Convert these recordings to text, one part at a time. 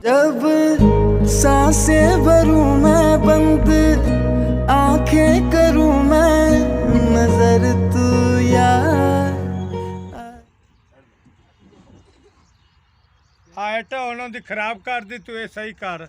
जब सांसें भरूं मैं बंद आंखें करूं मैं नजर तू यार आयटा ਉਹਨਾਂ ਦੀ ਖਰਾਬ ਕਰ ਦੀ ਤੂੰ ਇਹ ਸਹੀ ਕਰ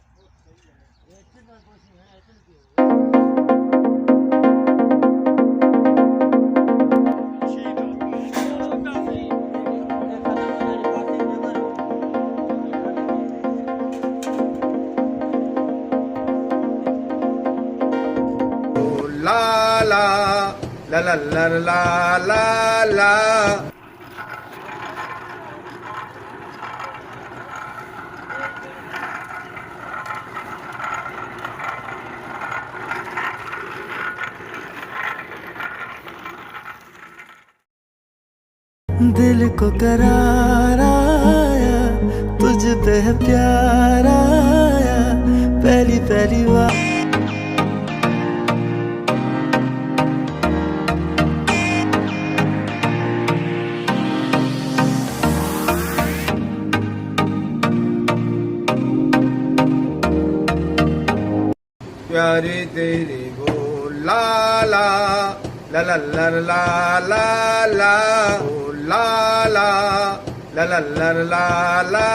La la la la la la la la दिल को करार आया तुझ पे है प्यार आया पहली पहली बार प्यारी तेरी वो ला ला ला ला ला ला ला ला ओ ला ला ला ला ला ला ला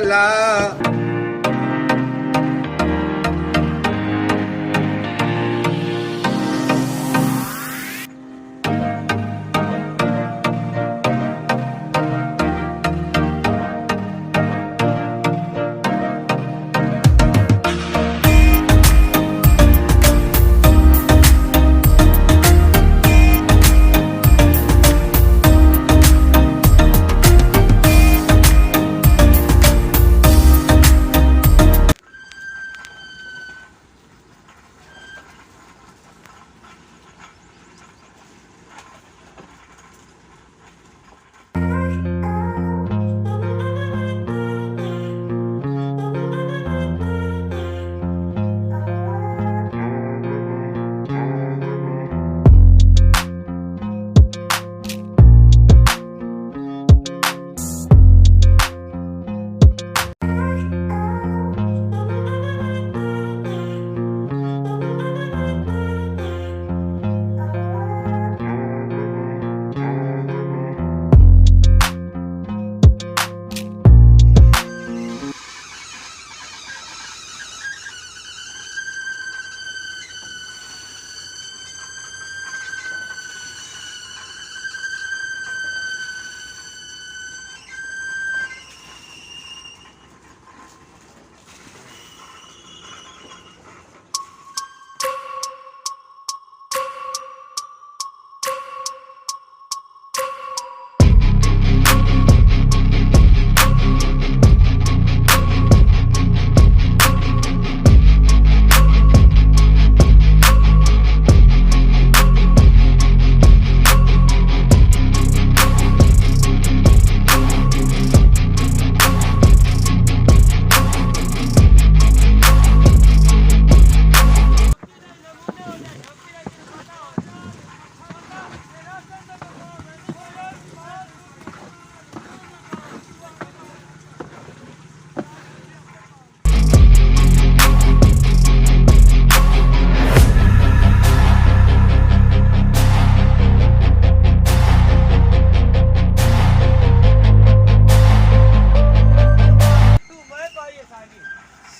ला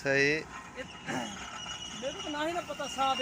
सही मेरे को ना ही ना पता साहब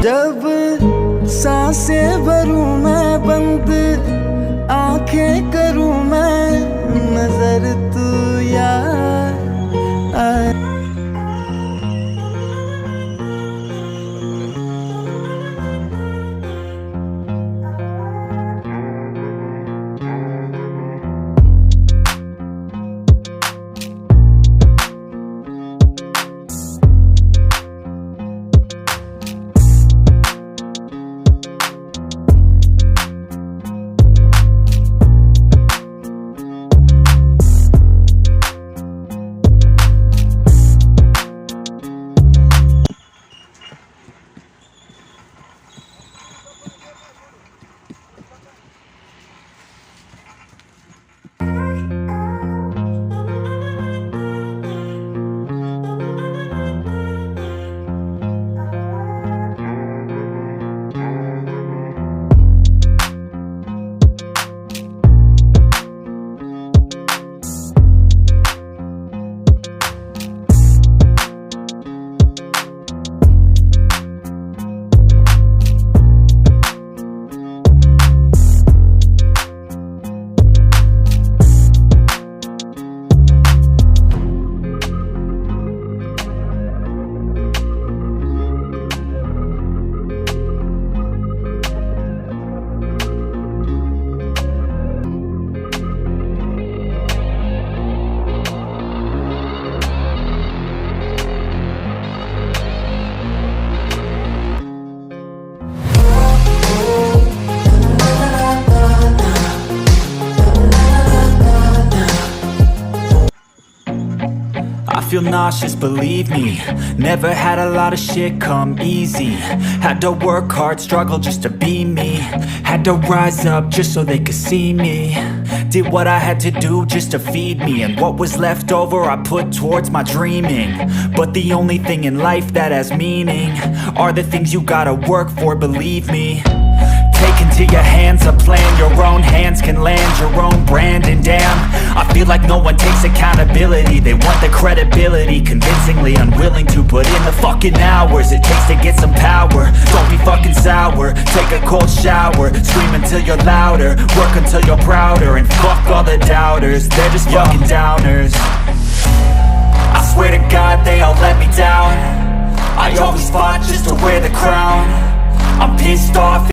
जब सांसें भरूं मैं बंद आंखें करूं मैं नजर तू यार आए feel nauseous, believe me. Never had a lot of shit come easy. Had to work hard, struggle just to be me. Had to rise up just so they could see me. Did what I had to do just to feed me, and what was left over I put towards my dreaming. But the only thing in life that has meaning are the things you gotta work for, believe me. Take into your hands a plan, your own hands can land your own brand. And damn, I feel like no one takes accountability. They want the credibility, convincingly unwilling to put in the fucking hours it takes to get some power. Don't be fucking sour, take a cold shower, scream until you're louder, work until you're prouder. And fuck all the doubters, they're just fucking downers. I swear to God they all let me down. I always fought just to wear the crown. I'm pissed off.